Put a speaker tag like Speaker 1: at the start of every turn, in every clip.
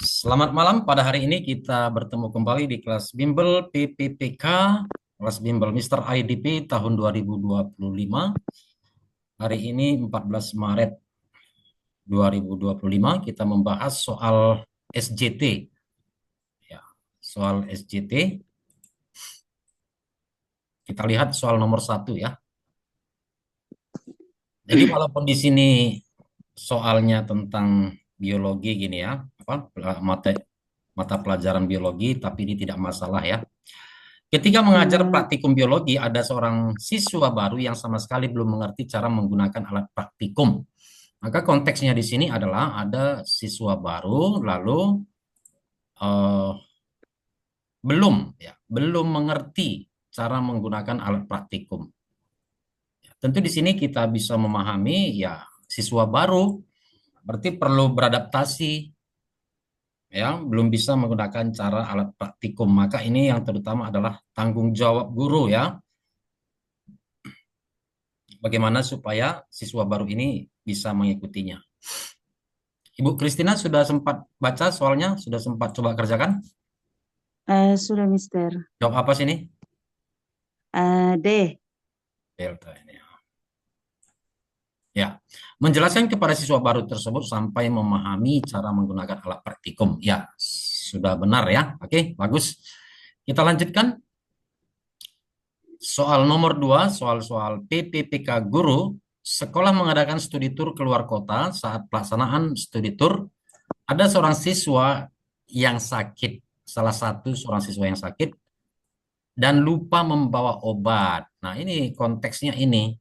Speaker 1: Selamat malam, pada hari ini kita bertemu kembali di kelas Bimbel PPPK, kelas Bimbel Mister IDP tahun 2025. Hari ini 14 Maret 2025 kita membahas soal SJT. Ya, soal SJT. Kita lihat soal nomor 1 ya. Jadi walaupun di sini soalnya tentang biologi gini ya, mata pelajaran biologi, tapi ini tidak masalah ya. Ketika mengajar praktikum biologi, ada seorang siswa baru yang sama sekali belum mengerti cara menggunakan alat praktikum. Maka konteksnya di sini adalah ada siswa baru, lalu eh, belum mengerti cara menggunakan alat praktikum. Tentu di sini kita bisa memahami ya siswa baru berarti perlu beradaptasi, ya belum bisa menggunakan cara alat praktikum. Maka ini yang terutama adalah tanggung jawab guru ya. Bagaimana supaya siswa baru ini bisa mengikutinya. Ibu Kristina sudah sempat baca soalnya, sudah sempat coba kerjakan?
Speaker 2: Sudah, Mister.
Speaker 1: Jawab apa sini?
Speaker 2: D.
Speaker 1: Delta ini. Ya, menjelaskan kepada siswa baru tersebut sampai memahami cara menggunakan alat praktikum. Ya, sudah benar ya. Oke, bagus. Kita lanjutkan. Soal nomor 2, soal-soal PPPK Guru. Sekolah mengadakan studi tur keluar kota. Saat pelaksanaan studi tur, ada seorang siswa yang sakit. Salah satu seorang siswa yang sakit dan lupa membawa obat. Nah, ini konteksnya ini.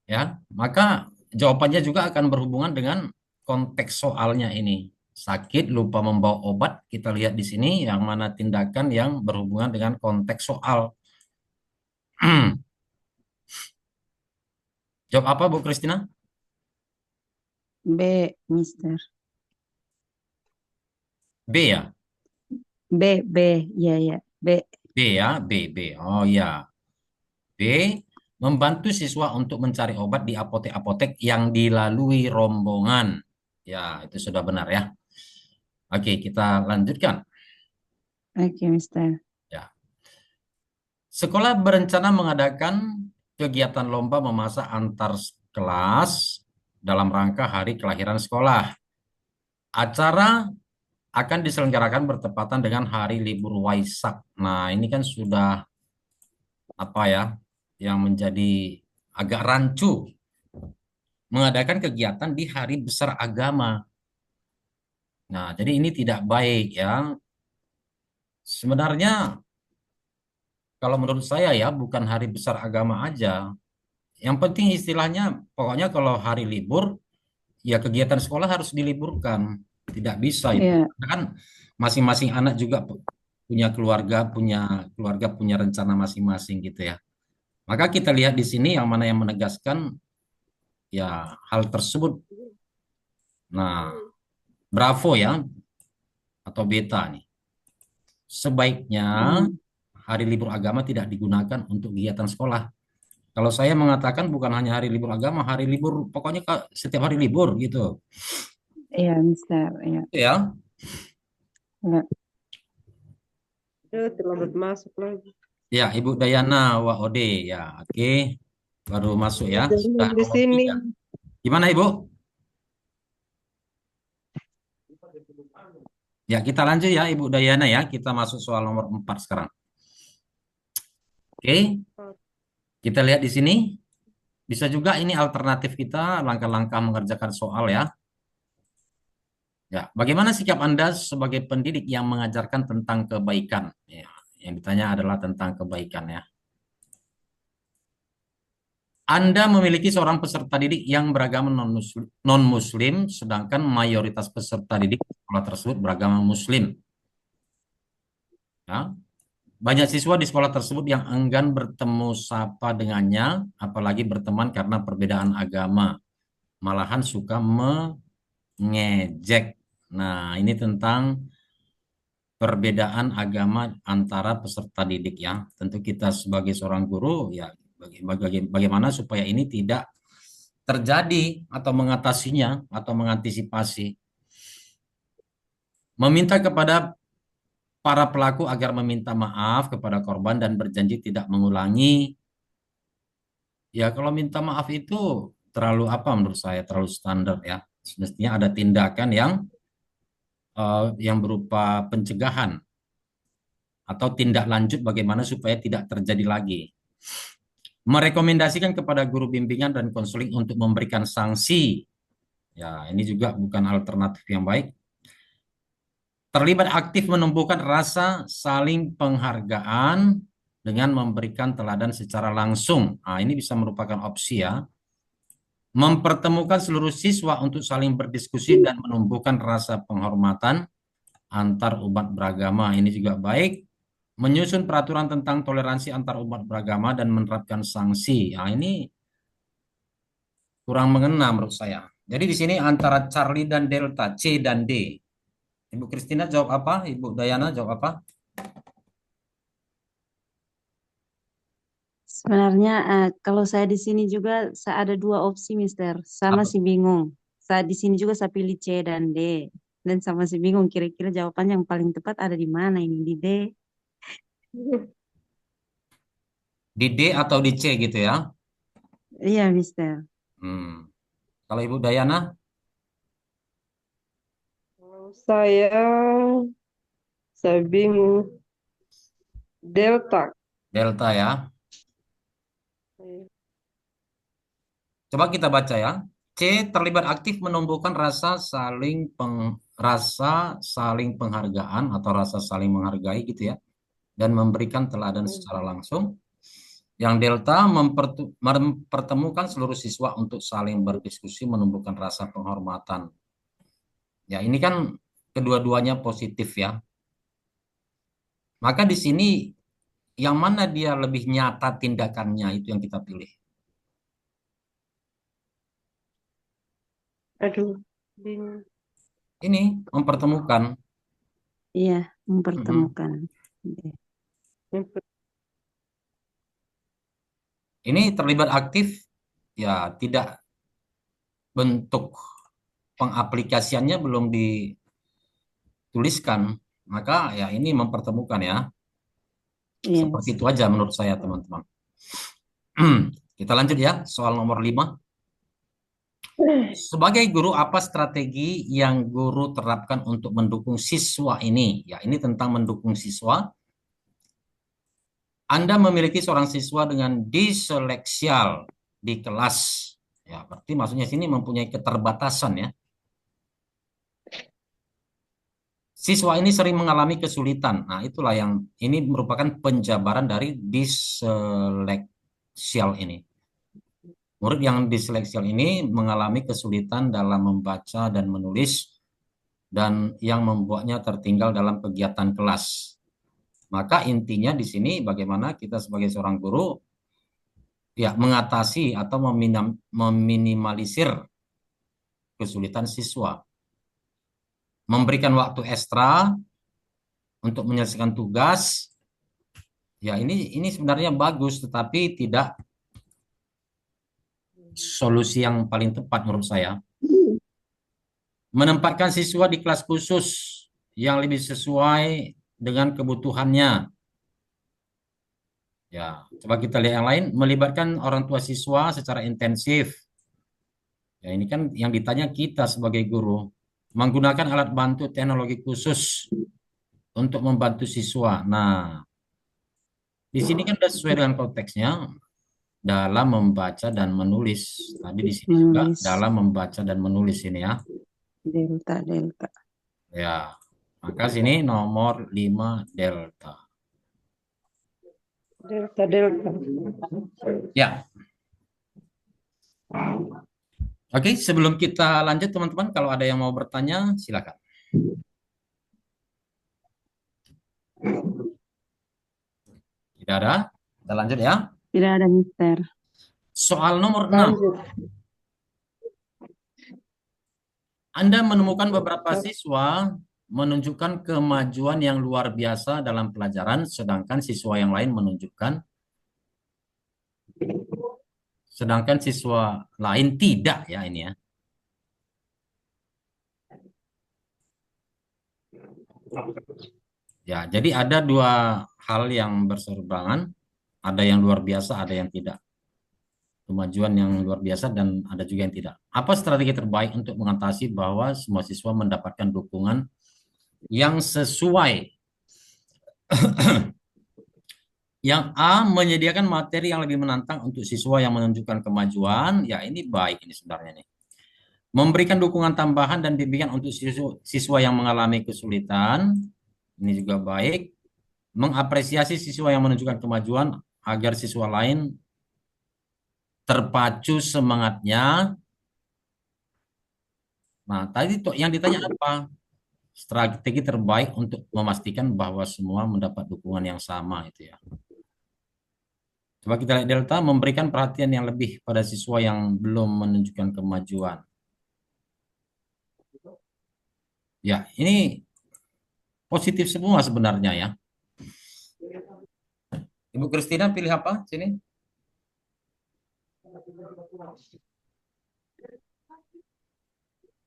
Speaker 1: Ya, maka jawabannya juga akan berhubungan dengan konteks soalnya ini. Sakit, lupa membawa obat, kita lihat di sini yang mana tindakan yang berhubungan dengan konteks soal. Jawab apa, Bu Kristina?
Speaker 2: B, Mister.
Speaker 1: B ya?
Speaker 2: B, ya, ya, B.
Speaker 1: B ya, B. Oh ya, B. Membantu siswa untuk mencari obat di apotek-apotek yang dilalui rombongan. Ya, itu sudah benar ya. Oke, kita lanjutkan.
Speaker 2: Oke, Mister.
Speaker 1: Ya. Sekolah berencana mengadakan kegiatan lomba memasak antar kelas dalam rangka hari kelahiran sekolah. Acara akan diselenggarakan bertepatan dengan hari libur Waisak. Nah, ini kan sudah apa ya, yang menjadi agak rancu, mengadakan kegiatan di hari besar agama. Nah, jadi ini tidak baik ya. Sebenarnya kalau menurut saya ya bukan hari besar agama aja. Yang penting istilahnya pokoknya kalau hari libur ya kegiatan sekolah harus diliburkan. Tidak bisa itu.
Speaker 2: Ya,
Speaker 1: Karena kan masing-masing anak juga punya keluarga, punya rencana masing-masing gitu ya. Maka kita lihat di sini yang mana yang menegaskan ya hal tersebut. Nah, Bravo ya atau Beta nih. Sebaiknya
Speaker 2: hmm,
Speaker 1: hari libur agama tidak digunakan untuk kegiatan sekolah. Kalau saya mengatakan bukan hanya hari libur agama, hari libur pokoknya setiap hari libur gitu.
Speaker 2: ya, Mister. Ya,
Speaker 1: Ya.
Speaker 2: ya.
Speaker 3: Terlambat masuk lagi.
Speaker 1: Ya, Ibu Dayana Waode ya. Oke. Baru masuk ya. Sudah
Speaker 3: Di
Speaker 1: nomor
Speaker 3: sini.
Speaker 1: 3. Gimana Ibu? Ya, kita lanjut ya Ibu Dayana ya. Kita masuk soal nomor 4 sekarang. Oke. Kita lihat di sini. Bisa juga ini alternatif kita langkah-langkah mengerjakan soal ya. Ya, bagaimana sikap Anda sebagai pendidik yang mengajarkan tentang kebaikan? Ya, yang ditanya adalah tentang kebaikan ya. Anda memiliki seorang peserta didik yang beragama non-muslim, sedangkan mayoritas peserta didik sekolah tersebut beragama muslim. Ya. Banyak siswa di sekolah tersebut yang enggan bertemu sapa dengannya, apalagi berteman karena perbedaan agama. Malahan suka mengejek. Nah, ini tentang perbedaan agama antara peserta didik ya. Tentu kita sebagai seorang guru ya bagaimana supaya ini tidak terjadi atau mengatasinya atau mengantisipasi. Meminta kepada para pelaku agar meminta maaf kepada korban dan berjanji tidak mengulangi. Ya, kalau minta maaf itu terlalu apa menurut saya, terlalu standar ya. Semestinya ada tindakan yang berupa pencegahan atau tindak lanjut bagaimana supaya tidak terjadi lagi. Merekomendasikan kepada guru bimbingan dan konseling untuk memberikan sanksi. Ya, ini juga bukan alternatif yang baik. Terlibat aktif menumbuhkan rasa saling penghargaan dengan memberikan teladan secara langsung. Nah, ini bisa merupakan opsi ya. Mempertemukan seluruh siswa untuk saling berdiskusi dan menumbuhkan rasa penghormatan antar umat beragama. Ini juga baik. Menyusun peraturan tentang toleransi antar umat beragama dan menerapkan sanksi. Nah, ini kurang mengena menurut saya. Jadi di sini antara Charlie dan Delta, C dan D. Ibu Kristina jawab apa? Ibu Dayana jawab apa?
Speaker 2: Sebenarnya kalau saya di sini juga saya ada dua opsi, Mister. Sama
Speaker 1: Apa?
Speaker 2: si bingung. Saya di sini juga saya pilih C dan D. Dan sama si bingung kira-kira jawabannya yang paling tepat ada di mana ini di D.
Speaker 1: Di D atau di C gitu ya?
Speaker 2: Iya, Mister.
Speaker 1: Hmm. Kalau Ibu Dayana,
Speaker 3: Kalau saya bingung. Delta.
Speaker 1: Delta ya. Coba kita baca ya. C terlibat aktif menumbuhkan rasa saling penghargaan atau rasa saling menghargai gitu ya dan memberikan teladan secara langsung. Yang Delta mempertemukan seluruh siswa untuk saling berdiskusi menumbuhkan rasa penghormatan. Ya, ini kan kedua-duanya positif ya. Maka di sini yang mana dia lebih nyata tindakannya itu yang kita pilih.
Speaker 3: Aduh, bingung.
Speaker 1: Ini mempertemukan.
Speaker 2: Iya,
Speaker 1: Mhm.
Speaker 2: mempertemukan.
Speaker 1: Ini terlibat aktif, ya tidak, bentuk pengaplikasiannya belum dituliskan. Maka ya ini mempertemukan ya. Seperti
Speaker 2: Yes.
Speaker 1: itu aja menurut saya teman-teman. Kita lanjut ya, soal nomor 5. Sebagai guru, apa strategi yang guru terapkan untuk mendukung siswa ini? Ya, ini tentang mendukung siswa. Anda memiliki seorang siswa dengan diseleksial di kelas. Ya, berarti maksudnya sini mempunyai keterbatasan ya. Siswa ini sering mengalami kesulitan. Nah, itulah yang ini merupakan penjabaran dari diseleksial ini. Murid yang diseleksial ini mengalami kesulitan dalam membaca dan menulis dan yang membuatnya tertinggal dalam kegiatan kelas. Maka intinya di sini bagaimana kita sebagai seorang guru ya mengatasi atau meminimalisir kesulitan siswa. Memberikan waktu ekstra untuk menyelesaikan tugas. Ya, ini sebenarnya bagus tetapi tidak solusi yang paling tepat menurut saya. Menempatkan siswa di kelas khusus yang lebih sesuai dengan kebutuhannya. Ya, coba kita lihat yang lain. Melibatkan orang tua siswa secara intensif. Ya, ini kan yang ditanya kita sebagai guru. Menggunakan alat bantu teknologi khusus untuk membantu siswa. Nah, di sini kan sudah sesuai dengan konteksnya dalam membaca dan menulis. Tadi di sini juga
Speaker 2: Menulis
Speaker 1: dalam membaca dan menulis ini ya.
Speaker 2: delta delta.
Speaker 1: Ya, maka sini nomor 5 delta.
Speaker 3: Delta, Delta.
Speaker 1: Ya, oke, sebelum kita lanjut teman-teman, kalau ada yang mau bertanya, silakan. Tidak ada? Kita lanjut ya.
Speaker 2: Tidak ada, Mister.
Speaker 1: Soal nomor 6.
Speaker 3: Lanjut.
Speaker 1: Anda menemukan beberapa siswa menunjukkan kemajuan yang luar biasa dalam pelajaran, sedangkan siswa yang lain menunjukkan sedangkan siswa lain tidak ya ini ya. Ya, jadi ada dua hal yang berseberangan, ada yang luar biasa, ada yang tidak. Kemajuan yang luar biasa dan ada juga yang tidak. Apa strategi terbaik untuk mengatasi bahwa semua siswa mendapatkan dukungan yang sesuai? Yang A, menyediakan materi yang lebih menantang untuk siswa yang menunjukkan kemajuan. Ya, ini baik ini sebenarnya nih. Memberikan dukungan tambahan dan bimbingan untuk siswa yang mengalami kesulitan. Ini juga baik. Mengapresiasi siswa yang menunjukkan kemajuan agar siswa lain terpacu semangatnya. Nah, tadi tuh yang ditanya apa? Strategi terbaik untuk memastikan bahwa semua mendapat dukungan yang sama itu ya. Coba kita lihat Delta, memberikan perhatian yang lebih pada siswa yang belum menunjukkan kemajuan. Ya, ini positif semua sebenarnya ya. Ibu Kristina pilih apa sini?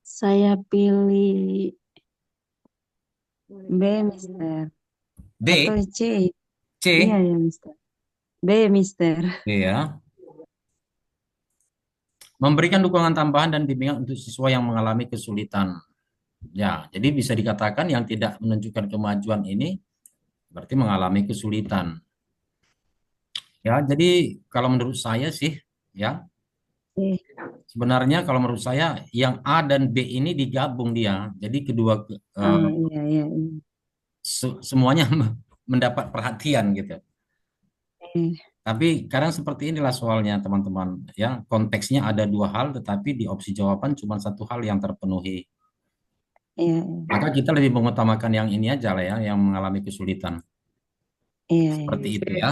Speaker 2: Saya pilih B, Mister. Atau
Speaker 1: B,
Speaker 2: C. Iya
Speaker 1: C,
Speaker 2: ya, Mister. B, Mister.
Speaker 1: B ya. Memberikan dukungan tambahan dan bimbingan untuk siswa yang mengalami kesulitan. Ya, jadi bisa dikatakan yang tidak menunjukkan kemajuan ini berarti mengalami kesulitan. Ya, jadi kalau menurut saya sih, ya
Speaker 2: Eh,
Speaker 1: sebenarnya kalau menurut saya yang A dan B ini digabung dia. Jadi kedua
Speaker 2: iya, iya, iya.
Speaker 1: semuanya mendapat perhatian gitu.
Speaker 2: Eh,
Speaker 1: Tapi kadang seperti inilah soalnya teman-teman. Ya, konteksnya ada dua hal, tetapi di opsi jawaban cuma satu hal yang terpenuhi.
Speaker 2: iya,
Speaker 1: Maka kita lebih mengutamakan yang ini aja lah ya, yang mengalami kesulitan.
Speaker 2: iya, iya.
Speaker 1: Seperti itu
Speaker 3: B.
Speaker 1: ya.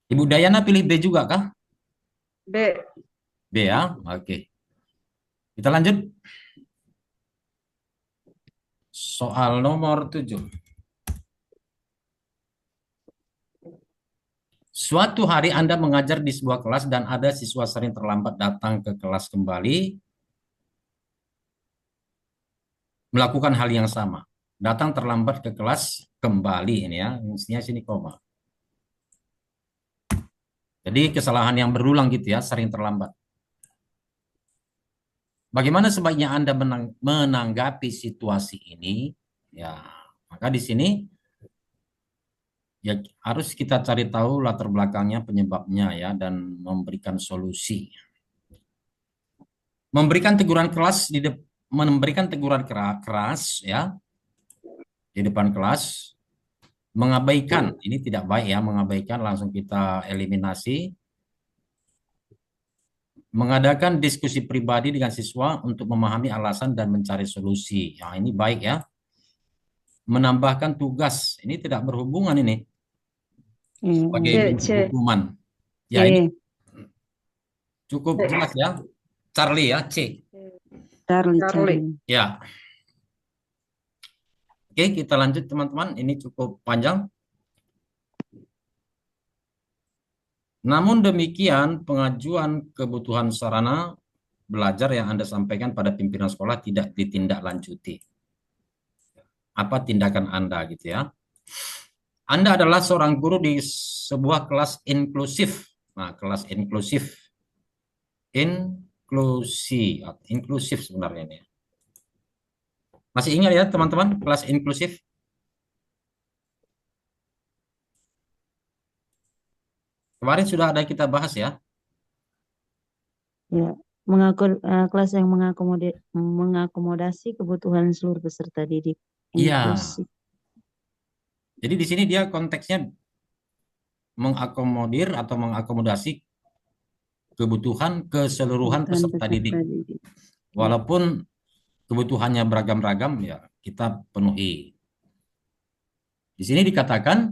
Speaker 1: Ibu Dayana pilih B juga kah?
Speaker 3: B.
Speaker 1: B ya, oke. Kita lanjut. Soal nomor 7. Suatu hari Anda mengajar di sebuah kelas dan ada siswa sering terlambat datang ke kelas kembali, melakukan hal yang sama. Datang terlambat ke kelas kembali ini ya, mestinya sini koma. Jadi kesalahan yang berulang gitu ya, sering terlambat. Bagaimana sebaiknya Anda menanggapi situasi ini? Ya, maka di sini ya harus kita cari tahu latar belakangnya, penyebabnya ya, dan memberikan solusi. Memberikan teguran kelas memberikan teguran keras ya di depan kelas, mengabaikan ini tidak baik ya, mengabaikan langsung kita eliminasi. Mengadakan diskusi pribadi dengan siswa untuk memahami alasan dan mencari solusi. Ya, ini baik ya. Menambahkan tugas, ini tidak berhubungan ini sebagai
Speaker 3: C.
Speaker 1: bentuk
Speaker 3: C.
Speaker 1: hukuman. Ya, ini
Speaker 2: C.
Speaker 1: cukup jelas ya. Charlie ya, C.
Speaker 2: Charlie,
Speaker 3: Charlie.
Speaker 2: Charlie.
Speaker 1: Ya. Oke, kita lanjut teman-teman. Ini cukup panjang. Namun demikian, pengajuan kebutuhan sarana belajar yang Anda sampaikan pada pimpinan sekolah tidak ditindaklanjuti. Apa tindakan Anda gitu ya? Anda adalah seorang guru di sebuah kelas inklusif. Nah, kelas inklusif sebenarnya ini. Masih ingat ya teman-teman, kelas inklusif? Kemarin sudah ada kita bahas ya.
Speaker 2: Ya, kelas yang mengakomodasi kebutuhan seluruh peserta didik
Speaker 1: Iya.
Speaker 2: inklusif.
Speaker 1: Jadi di sini dia konteksnya mengakomodir atau mengakomodasi kebutuhan keseluruhan peserta didik.
Speaker 2: didik.
Speaker 1: Walaupun kebutuhannya beragam-ragam ya kita penuhi. Di sini dikatakan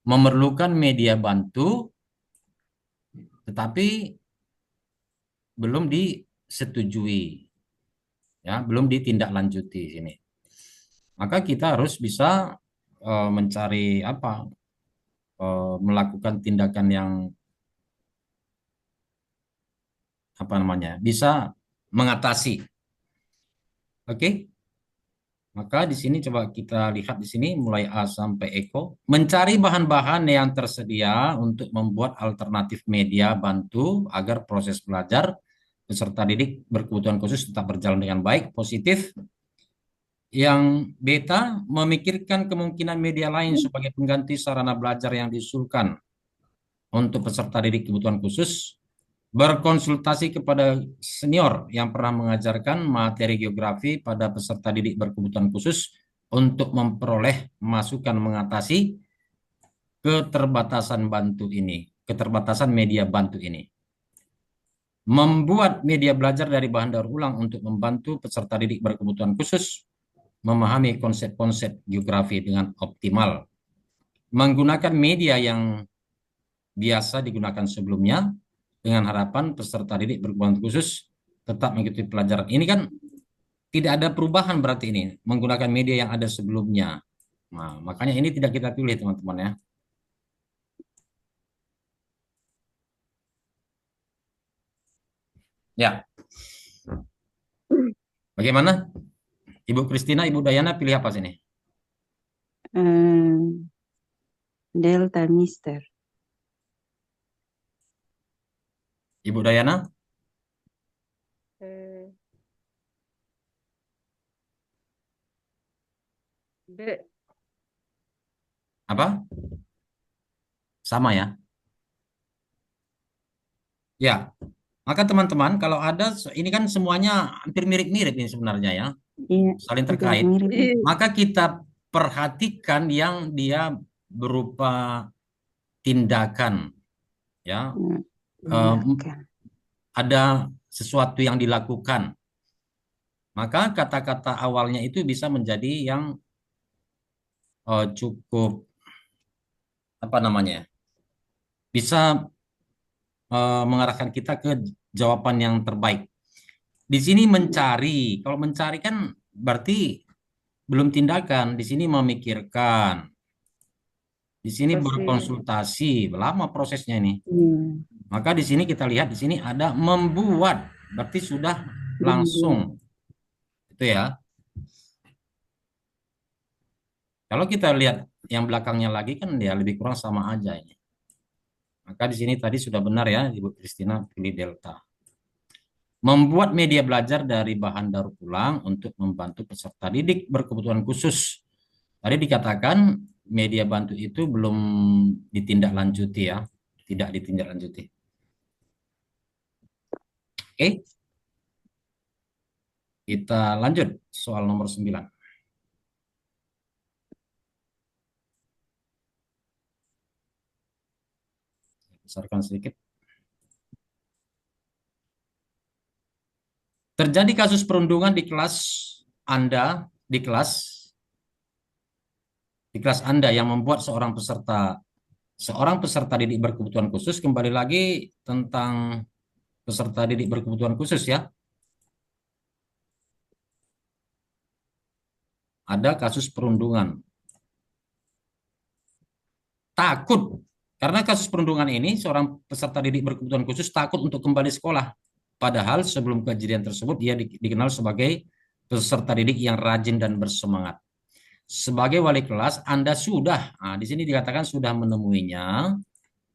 Speaker 1: memerlukan media bantu tetapi belum disetujui. Ya, belum ditindaklanjuti sini. Maka kita harus bisa mencari apa? Melakukan tindakan yang bisa mengatasi. Oke. Maka di sini coba kita lihat di sini mulai A sampai Eko. Mencari bahan-bahan yang tersedia untuk membuat alternatif media bantu agar proses belajar peserta didik berkebutuhan khusus tetap berjalan dengan baik, positif. Yang beta, memikirkan kemungkinan media lain sebagai pengganti sarana belajar yang diusulkan untuk peserta didik kebutuhan khusus. Berkonsultasi kepada senior yang pernah mengajarkan materi geografi pada peserta didik berkebutuhan khusus untuk memperoleh masukan mengatasi keterbatasan media bantu ini. Membuat media belajar dari bahan daur ulang untuk membantu peserta didik berkebutuhan khusus memahami konsep-konsep geografi dengan optimal. Menggunakan media yang biasa digunakan sebelumnya dengan harapan peserta didik berkebutuhan khusus tetap mengikuti pelajaran. Ini kan tidak ada perubahan berarti ini, menggunakan media yang ada sebelumnya. Nah, makanya ini tidak kita pilih teman-teman ya. Ya, bagaimana? Ibu Kristina, Ibu Dayana pilih apa sini?
Speaker 2: Delta Mister.
Speaker 1: Ibu Dayana?
Speaker 3: Eh, B.
Speaker 1: Apa? Sama ya? Ya, maka teman-teman kalau ada, ini kan semuanya hampir mirip-mirip ini sebenarnya ya,
Speaker 2: Iya,
Speaker 1: saling
Speaker 2: hampir
Speaker 1: terkait.
Speaker 2: mirip.
Speaker 3: I.
Speaker 1: Maka kita perhatikan yang dia berupa tindakan ya.
Speaker 2: Tindakan.
Speaker 1: Ada sesuatu yang dilakukan. Maka kata-kata awalnya itu bisa menjadi yang cukup bisa mengarahkan kita ke jawaban yang terbaik. Di sini mencari, kalau mencari kan berarti belum tindakan. Di sini memikirkan, di sini
Speaker 3: Pasti.
Speaker 1: berkonsultasi, lama prosesnya ini.
Speaker 2: Iya.
Speaker 1: Maka di sini kita lihat di sini ada membuat, berarti sudah langsung, itu ya. Kalau kita lihat yang belakangnya lagi kan dia lebih kurang sama aja ini. Maka di sini tadi sudah benar ya Ibu Kristina pilih delta. Membuat media belajar dari bahan daur ulang untuk membantu peserta didik berkebutuhan khusus. Tadi dikatakan media bantu itu belum ditindaklanjuti ya, tidak ditindaklanjuti. Oke. Kita lanjut soal nomor 9. Besarkan sedikit. Terjadi kasus perundungan di kelas Anda, di kelas Anda yang membuat seorang peserta didik berkebutuhan khusus, kembali lagi tentang peserta didik berkebutuhan khusus ya. Ada kasus perundungan. Takut. Karena kasus perundungan ini, seorang peserta didik berkebutuhan khusus takut untuk kembali sekolah. Padahal sebelum kejadian tersebut, dia dikenal sebagai peserta didik yang rajin dan bersemangat. Sebagai wali kelas, Anda sudah, di sini dikatakan sudah menemuinya,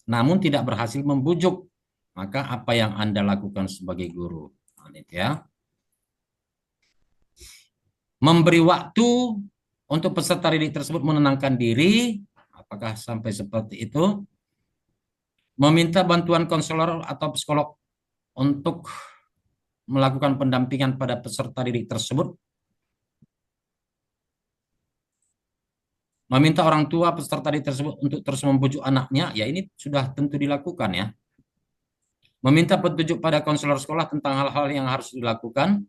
Speaker 1: namun tidak berhasil membujuk. Maka apa yang Anda lakukan sebagai guru? Itu ya. Memberi waktu untuk peserta didik tersebut menenangkan diri, apakah sampai seperti itu? Meminta bantuan konselor atau psikolog untuk melakukan pendampingan pada peserta didik tersebut. Meminta orang tua peserta didik tersebut untuk terus membujuk anaknya, ya ini sudah tentu dilakukan ya. Meminta petunjuk pada konselor sekolah tentang hal-hal yang harus dilakukan.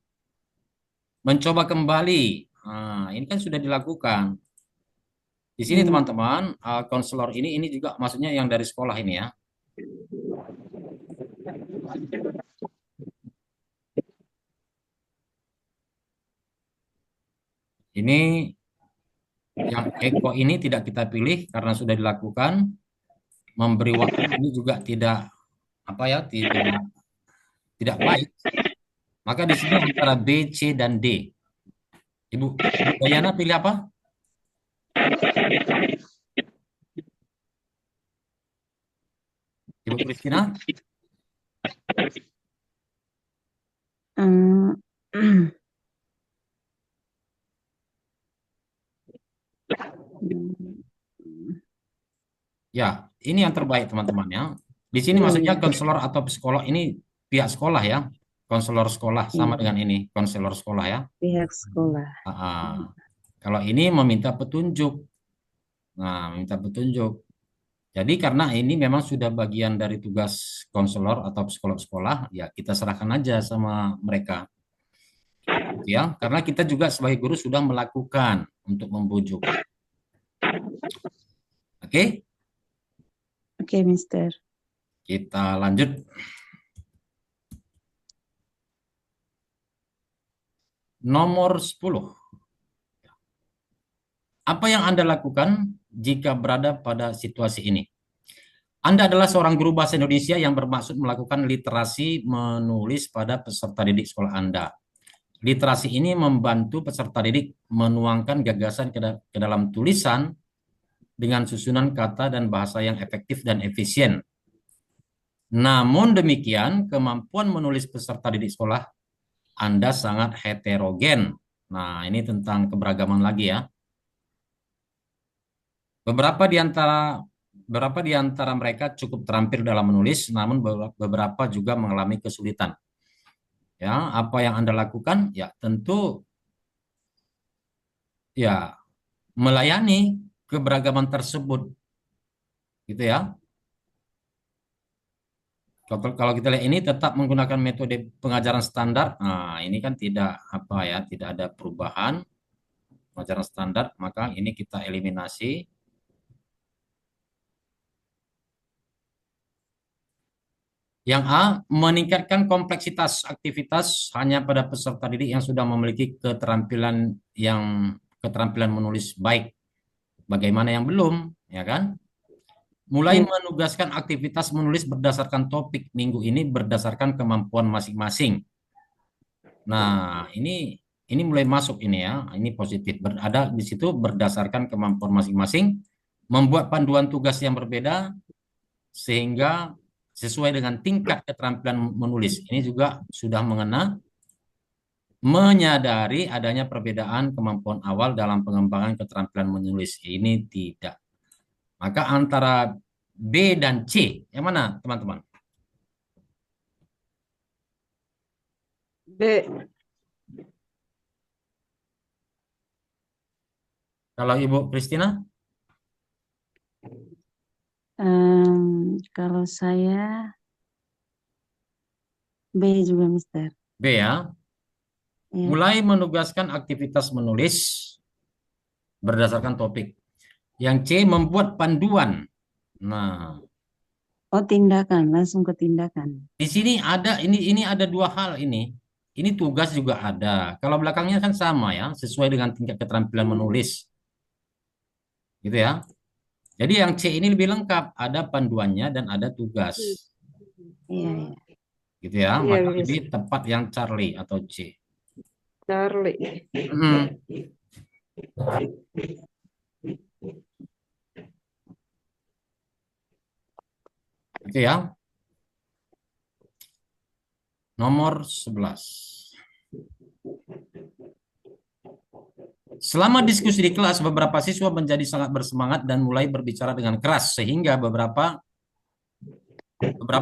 Speaker 1: Mencoba kembali, ini kan sudah dilakukan. Di sini teman-teman, konselor ini juga maksudnya yang dari sekolah ini ya. Ini yang Eko ini tidak kita pilih karena sudah dilakukan. Memberi waktu ini juga tidak tidak tidak baik, maka di sini antara B, C, dan D. Ibu Dayana pilih apa? Ibu Christina?
Speaker 2: Hmm,
Speaker 1: Ya, ini yang terbaik teman-teman ya. Di sini
Speaker 2: iya,
Speaker 1: maksudnya
Speaker 2: iya.
Speaker 1: konselor atau psikolog ini pihak sekolah ya. Konselor sekolah sama
Speaker 2: Iya,
Speaker 1: dengan ini, konselor sekolah ya.
Speaker 2: pihak sekolah.
Speaker 1: Kalau ini meminta petunjuk. Nah, meminta petunjuk. Jadi karena ini memang sudah bagian dari tugas konselor atau psikolog sekolah, ya kita serahkan aja sama mereka. Gitu ya, karena kita juga sebagai guru sudah melakukan untuk membujuk. Oke,
Speaker 2: Oke, Mister.
Speaker 1: kita lanjut. Nomor 10. Apa yang Anda lakukan jika berada pada situasi ini? Anda adalah seorang guru bahasa Indonesia yang bermaksud melakukan literasi menulis pada peserta didik sekolah Anda. Literasi ini membantu peserta didik menuangkan gagasan ke dalam tulisan dengan susunan kata dan bahasa yang efektif dan efisien. Namun demikian, kemampuan menulis peserta didik sekolah Anda sangat heterogen. Nah, ini tentang keberagaman lagi ya. Beberapa di antara mereka cukup terampil dalam menulis, namun beberapa juga mengalami kesulitan. Ya, apa yang Anda lakukan? Ya, tentu ya melayani keberagaman tersebut, gitu ya. Kalau kita lihat ini tetap menggunakan metode pengajaran standar. Nah, ini kan tidak apa ya, tidak ada perubahan pengajaran standar, maka ini kita eliminasi. Yang A, meningkatkan kompleksitas aktivitas hanya pada peserta didik yang sudah memiliki keterampilan menulis baik. Bagaimana yang belum, ya kan? Mulai
Speaker 2: Iya,
Speaker 1: menugaskan aktivitas menulis berdasarkan topik minggu ini berdasarkan kemampuan masing-masing. Nah, ini mulai masuk ini ya. Ini positif. Ada di situ berdasarkan kemampuan masing-masing, membuat panduan tugas yang berbeda sehingga sesuai dengan tingkat keterampilan menulis. Ini juga sudah menyadari adanya perbedaan kemampuan awal dalam pengembangan keterampilan menulis. Ini tidak. Maka antara B dan C, yang mana teman-teman?
Speaker 3: B.
Speaker 1: Kalau Ibu Christina?
Speaker 2: kalau saya B juga, Mister.
Speaker 1: B ya.
Speaker 2: Ya.
Speaker 1: Mulai menugaskan aktivitas menulis berdasarkan topik. Yang C membuat panduan. Nah,
Speaker 2: Oh, tindakan, langsung ke tindakan.
Speaker 1: di sini ada ini ada dua hal ini. Ini tugas juga ada. Kalau belakangnya kan sama ya, sesuai dengan tingkat keterampilan menulis. Gitu ya. Jadi yang C ini lebih lengkap, ada panduannya dan ada tugas.
Speaker 2: Iya, iya.
Speaker 1: Gitu ya.
Speaker 3: Iya,
Speaker 1: Maka
Speaker 3: Miss.
Speaker 1: lebih tepat yang Charlie atau C.
Speaker 3: Charlie.
Speaker 1: Hmm. Oke ya. Nomor 11. Selama diskusi di kelas, beberapa siswa menjadi sangat bersemangat dan mulai berbicara dengan keras, sehingga beberapa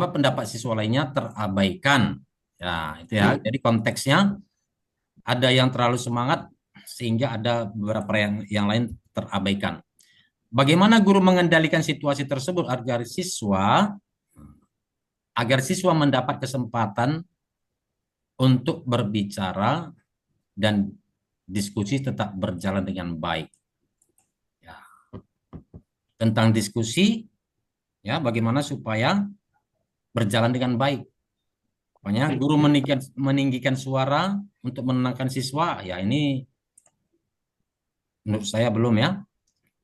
Speaker 1: pendapat siswa lainnya terabaikan. Ya, itu ya. Jadi konteksnya ada yang terlalu semangat, sehingga ada beberapa yang lain terabaikan. Bagaimana guru mengendalikan situasi tersebut agar siswa mendapat kesempatan untuk berbicara dan diskusi tetap berjalan dengan baik. Ya. Tentang diskusi, ya bagaimana supaya berjalan dengan baik. Pokoknya guru meninggikan suara untuk menenangkan siswa, ya ini menurut saya belum ya.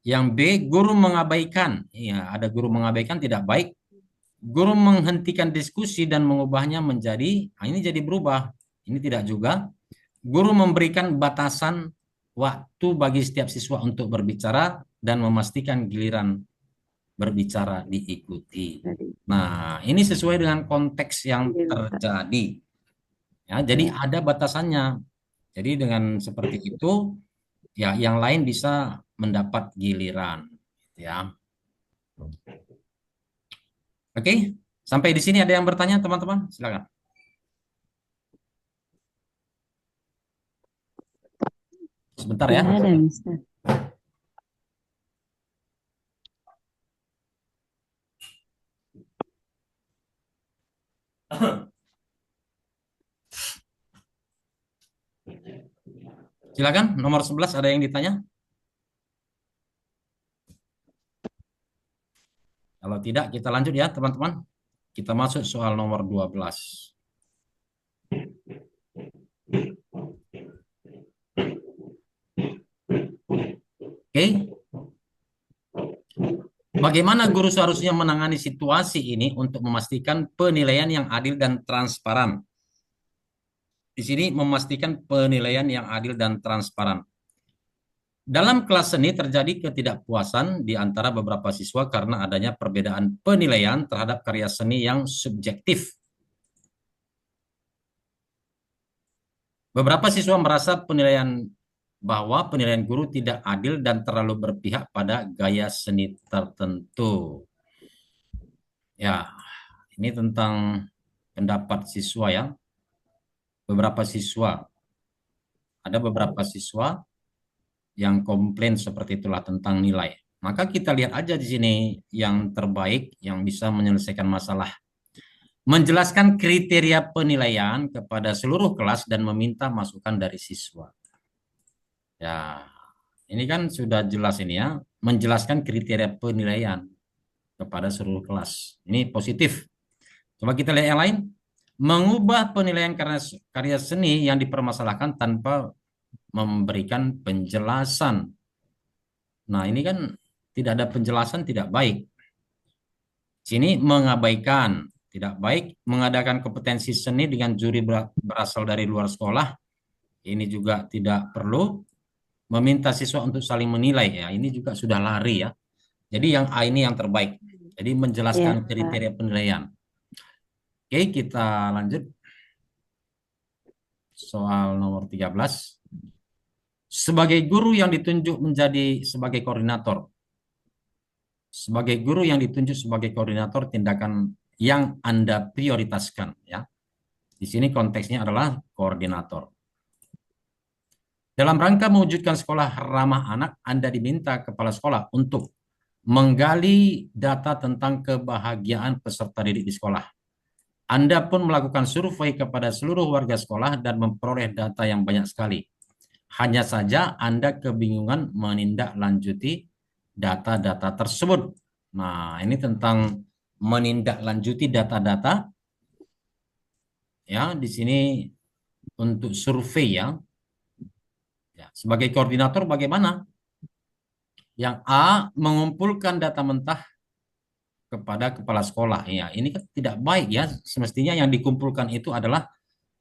Speaker 1: Yang B, guru mengabaikan. Ya, ada guru mengabaikan tidak baik. Guru menghentikan diskusi dan mengubahnya menjadi, nah ini jadi berubah. Ini tidak juga. Guru memberikan batasan waktu bagi setiap siswa untuk berbicara dan memastikan giliran berbicara diikuti.
Speaker 2: Jadi,
Speaker 1: Nah, ini sesuai dengan konteks yang
Speaker 2: diletak.
Speaker 1: terjadi. Ya, jadi
Speaker 2: Ya.
Speaker 1: ada batasannya. Jadi dengan seperti itu, ya yang lain bisa mendapat giliran. Ya, oke. Sampai di sini ada yang bertanya, teman-teman? Silakan. Sebentar ya.
Speaker 2: Tidak ada, Mister.
Speaker 1: Silakan, nomor 11 ada yang ditanya? Kalau tidak, kita lanjut ya, teman-teman. Kita masuk soal nomor 12. Oke. Bagaimana guru seharusnya menangani situasi ini untuk memastikan penilaian yang adil dan transparan? Di sini memastikan penilaian yang adil dan transparan. Dalam kelas seni terjadi ketidakpuasan di antara beberapa siswa karena adanya perbedaan penilaian terhadap karya seni yang subjektif. Beberapa siswa merasa bahwa penilaian guru tidak adil dan terlalu berpihak pada gaya seni tertentu. Ya, ini tentang pendapat siswa ya. Ada beberapa siswa yang komplain seperti itulah tentang nilai. Maka kita lihat aja di sini yang terbaik yang bisa menyelesaikan masalah. Menjelaskan kriteria penilaian kepada seluruh kelas dan meminta masukan dari siswa. Ya, ini kan sudah jelas ini ya, menjelaskan kriteria penilaian kepada seluruh kelas. Ini positif. Coba kita lihat yang lain. Mengubah penilaian karena karya seni yang dipermasalahkan tanpa memberikan penjelasan. Nah, ini kan tidak ada penjelasan, tidak baik. Sini mengabaikan, tidak baik. Mengadakan kompetensi seni dengan juri berasal dari luar sekolah, ini juga tidak perlu. Meminta siswa untuk saling menilai, ya ini juga sudah lari ya. Jadi yang A ini yang terbaik. Jadi menjelaskan
Speaker 2: Ya,
Speaker 1: kriteria penilaian. Oke, kita lanjut. Soal nomor 13. Sebagai guru yang ditunjuk menjadi sebagai koordinator. Sebagai guru yang ditunjuk sebagai koordinator tindakan yang Anda prioritaskan ya. Di sini konteksnya adalah koordinator. Dalam rangka mewujudkan sekolah ramah anak, Anda diminta kepala sekolah untuk menggali data tentang kebahagiaan peserta didik di sekolah. Anda pun melakukan survei kepada seluruh warga sekolah dan memperoleh data yang banyak sekali. Hanya saja Anda kebingungan menindaklanjuti data-data tersebut. Nah, ini tentang menindaklanjuti data-data. Ya, di sini untuk survei ya. Ya, sebagai koordinator bagaimana? Yang A, mengumpulkan data mentah kepada kepala sekolah. Ya, ini kan tidak baik ya. Semestinya yang dikumpulkan itu adalah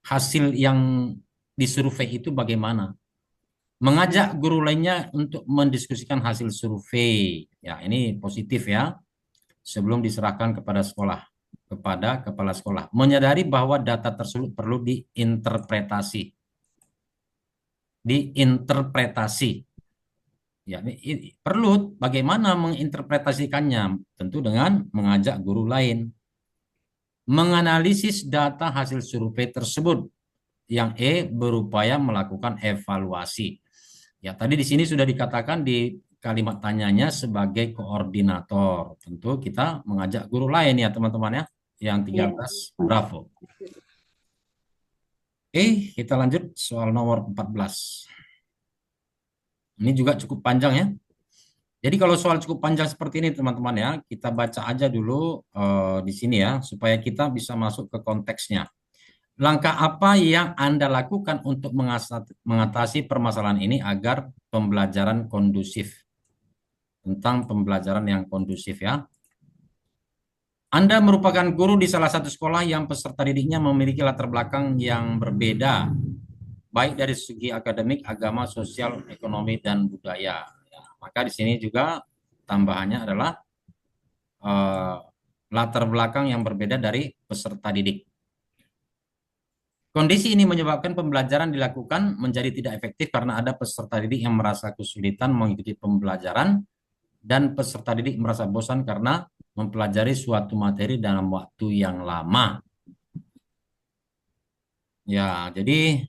Speaker 1: hasil yang disurvei itu bagaimana. Mengajak guru lainnya untuk mendiskusikan hasil survei. Ya, ini positif ya. Sebelum diserahkan kepada sekolah, kepada kepala sekolah. Menyadari bahwa data tersebut perlu diinterpretasi. Diinterpretasi. Ya, ini perlu bagaimana menginterpretasikannya? Tentu dengan mengajak guru lain. Menganalisis data hasil survei tersebut. Yang E berupaya melakukan evaluasi. Ya, tadi di sini sudah dikatakan di kalimat tanyanya sebagai koordinator. Tentu kita mengajak guru lain ya, teman-teman ya. Yang 13, bravo. Oke, kita lanjut soal nomor 14. Ini juga cukup panjang ya. Jadi kalau soal cukup panjang seperti ini teman-teman ya, kita baca aja dulu di sini ya, supaya kita bisa masuk ke konteksnya. Langkah apa yang Anda lakukan untuk mengatasi permasalahan ini agar pembelajaran kondusif? Tentang pembelajaran yang kondusif ya. Anda merupakan guru di salah satu sekolah yang peserta didiknya memiliki latar belakang yang berbeda, baik dari segi akademik, agama, sosial, ekonomi, dan budaya. Ya, maka di sini juga tambahannya adalah eh, latar belakang yang berbeda dari peserta didik. Kondisi ini menyebabkan pembelajaran dilakukan menjadi tidak efektif karena ada peserta didik yang merasa kesulitan mengikuti pembelajaran dan peserta didik merasa bosan karena mempelajari suatu materi dalam waktu yang lama. Ya, jadi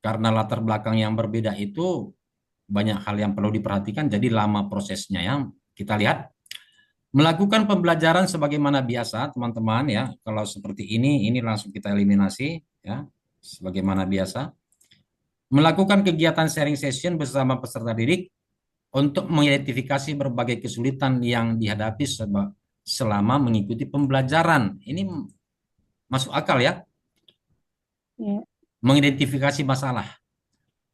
Speaker 1: karena latar belakang yang berbeda itu banyak hal yang perlu diperhatikan, jadi lama prosesnya ya. Kita lihat, melakukan pembelajaran sebagaimana biasa, teman-teman ya. Kalau seperti ini langsung kita eliminasi ya, sebagaimana biasa. Melakukan kegiatan sharing session bersama peserta didik untuk mengidentifikasi berbagai kesulitan yang dihadapi selama mengikuti pembelajaran. Ini masuk akal ya,
Speaker 2: Ya.
Speaker 1: mengidentifikasi masalah.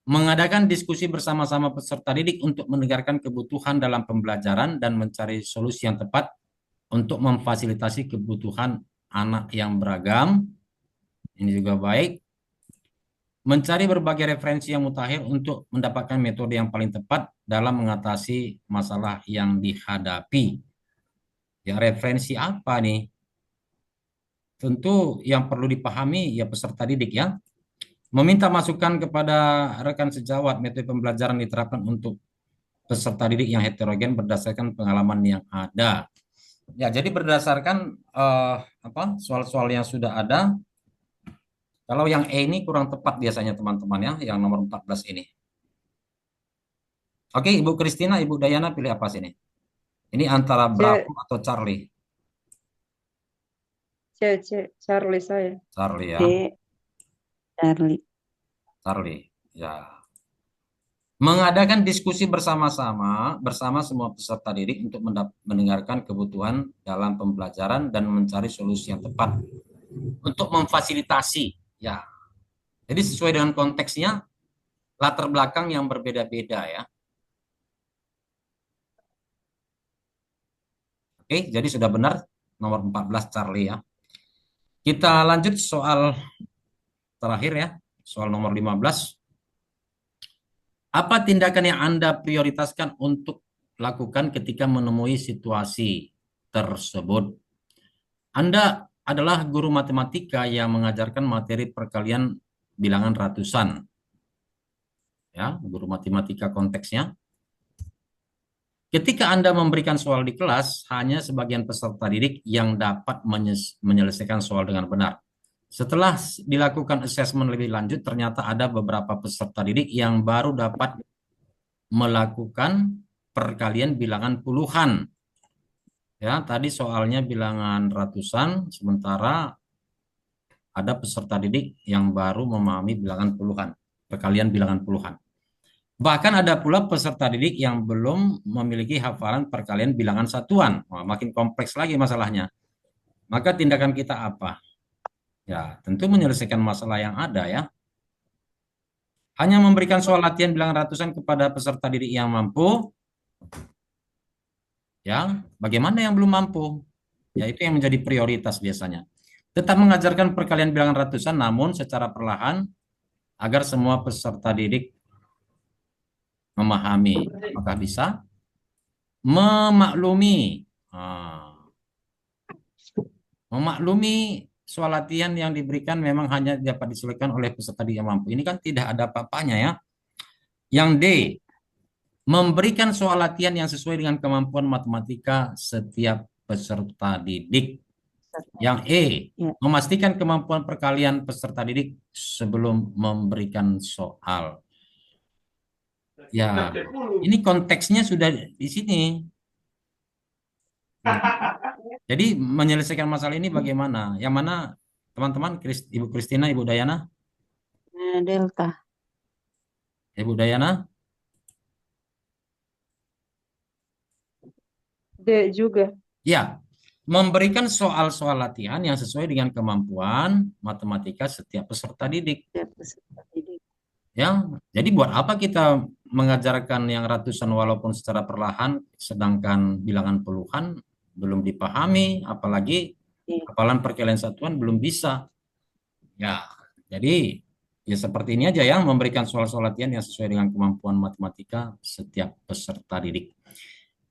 Speaker 1: Mengadakan diskusi bersama-sama peserta didik untuk mendengarkan kebutuhan dalam pembelajaran dan mencari solusi yang tepat untuk memfasilitasi kebutuhan anak yang beragam. Ini juga baik. Mencari berbagai referensi yang mutakhir untuk mendapatkan metode yang paling tepat dalam mengatasi masalah yang dihadapi. Ya, referensi apa nih? Tentu yang perlu dipahami ya peserta didik ya. Meminta masukan kepada rekan sejawat metode pembelajaran diterapkan untuk peserta didik yang heterogen berdasarkan pengalaman yang ada. Ya, jadi berdasarkan soal-soal yang sudah ada. Kalau yang E ini kurang tepat biasanya teman-teman ya, yang nomor 14 ini. Oke, Ibu Kristina, Ibu Dayana pilih apa sini? Ini antara Bravo
Speaker 3: C,
Speaker 1: atau Charlie?
Speaker 3: Charlie saya.
Speaker 1: Charlie ya,
Speaker 2: D. Charlie.
Speaker 1: Charlie. Ya. Mengadakan diskusi bersama-sama bersama semua peserta didik untuk mendengarkan kebutuhan dalam pembelajaran dan mencari solusi yang tepat untuk memfasilitasi. Ya. Jadi sesuai dengan konteksnya, latar belakang yang berbeda-beda ya. Oke, jadi sudah benar nomor 14 Charlie ya. Kita lanjut soal terakhir ya, soal nomor 15. Apa tindakan yang Anda prioritaskan untuk lakukan ketika menemui situasi tersebut? Anda adalah guru matematika yang mengajarkan materi perkalian bilangan ratusan. Ya, guru matematika konteksnya. Ketika Anda memberikan soal di kelas, hanya sebagian peserta didik yang dapat menyelesaikan soal dengan benar. Setelah dilakukan asesmen lebih lanjut, ternyata ada beberapa peserta didik yang baru dapat melakukan perkalian bilangan puluhan. Ya, tadi soalnya bilangan ratusan, sementara ada peserta didik yang baru memahami bilangan puluhan, perkalian bilangan puluhan. Bahkan ada pula peserta didik yang belum memiliki hafalan perkalian bilangan satuan. Wah, makin kompleks lagi masalahnya. Maka tindakan kita apa? Ya, tentu menyelesaikan masalah yang ada ya. Hanya memberikan soal latihan bilangan ratusan kepada peserta didik yang mampu. Ya, bagaimana yang belum mampu? Ya, itu yang menjadi prioritas biasanya. Tetap mengajarkan perkalian bilangan ratusan, namun secara perlahan agar semua peserta didik memahami. Apakah bisa? Memaklumi. Memaklumi soal latihan yang diberikan memang hanya dapat diselesaikan oleh peserta didik yang mampu. Ini kan tidak ada apa-apanya ya. Yang D, memberikan soal latihan yang sesuai dengan kemampuan matematika setiap peserta didik. Yang E,
Speaker 2: Ya.
Speaker 1: memastikan kemampuan perkalian peserta didik sebelum memberikan soal. Ya, ini konteksnya sudah di sini. Jadi menyelesaikan masalah ini bagaimana? Yang mana teman-teman, Ibu Kristina, Ibu Dayana?
Speaker 2: Delta.
Speaker 1: Ibu Dayana?
Speaker 3: D juga.
Speaker 1: Ya, memberikan soal-soal latihan yang sesuai dengan kemampuan matematika setiap peserta didik.
Speaker 2: Ya, peserta didik.
Speaker 1: Ya, jadi buat apa kita mengajarkan yang ratusan walaupun secara perlahan, sedangkan bilangan puluhan belum dipahami, apalagi
Speaker 2: Iya.
Speaker 1: hafalan perkalian satuan belum bisa. Ya, jadi ya seperti ini aja ya, memberikan soal-soal latihan yang sesuai dengan kemampuan matematika setiap peserta didik.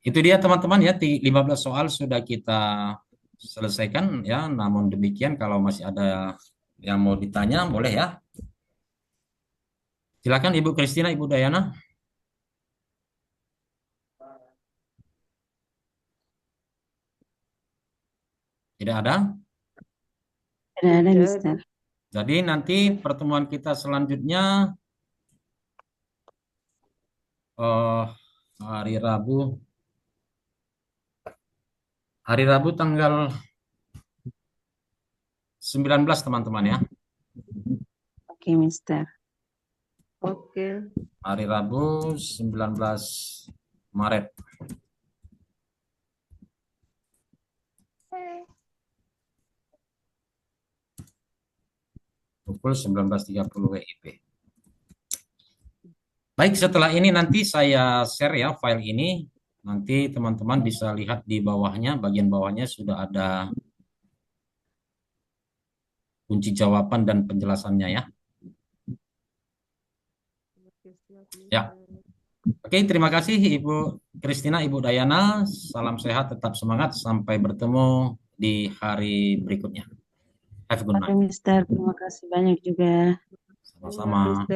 Speaker 1: Itu dia teman-teman ya, 15 soal sudah kita selesaikan ya. Namun demikian kalau masih ada yang mau ditanya boleh ya. Silakan Ibu Kristina, Ibu Dayana. Tidak ada?
Speaker 2: Tidak ada,
Speaker 3: Tidak
Speaker 2: Mister.
Speaker 3: ada.
Speaker 1: Jadi nanti pertemuan kita selanjutnya eh, hari Rabu. Hari Rabu tanggal 19 teman-teman ya.
Speaker 2: Oke, Mister.
Speaker 3: Oke.
Speaker 1: Hari Rabu 19 Maret. Pukul 19.30 WIB. Baik, setelah ini nanti saya share ya file ini. Nanti teman-teman bisa lihat di bawahnya, bagian bawahnya sudah ada kunci jawaban dan penjelasannya ya. Ya. Oke, terima kasih Ibu Kristina, Ibu Dayana. Salam sehat, tetap semangat. Sampai bertemu di hari berikutnya. Have a good
Speaker 2: Oke,
Speaker 1: night.
Speaker 2: Mister. Terima kasih banyak juga.
Speaker 1: Sama-sama.